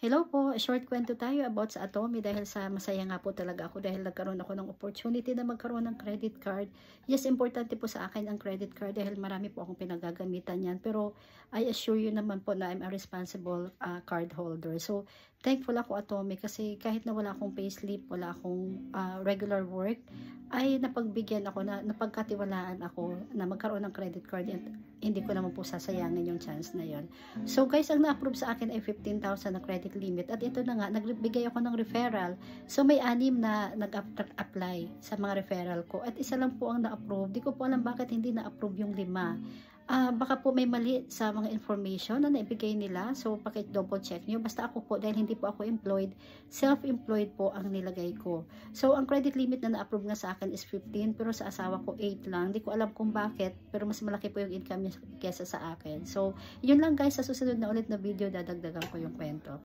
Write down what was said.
Hello po, short kwento tayo about sa Atomy dahil sa masaya nga po talaga ako dahil nagkaroon ako ng opportunity na magkaroon ng credit card. Yes, importante po sa akin ang credit card dahil marami po akong pinagagamitan yan. Pero I assure you naman po na I'm a responsible card holder. So, thankful ako Atomy kasi kahit na wala akong payslip, wala akong regular work, ay napagbigyan ako, napagkatiwalaan ako na magkaroon ng credit card at hindi ko naman po sasayangin yung chance na yon. So guys, ang na-approve sa akin ay 15,000 na credit limit at ito na nga, nagbigay ako ng referral. So may 6 na nag-apply sa mga referral ko at isa lang po ang na-approve. Di ko po alam bakit hindi na-approve yung 5. Baka po may mali sa mga information na naibigay nila. So paki-double check nyo. Basta ako po, dahil hindi po ako employed, self-employed po ang nilagay ko. So ang credit limit na na-approve nga sa akin is 15 pero sa asawa ko 8 lang. Hindi ko alam kung bakit pero mas malaki po yung income niya kesa sa akin. So yun lang guys, sa susunod na ulit na video dadagdagan ko yung kwento.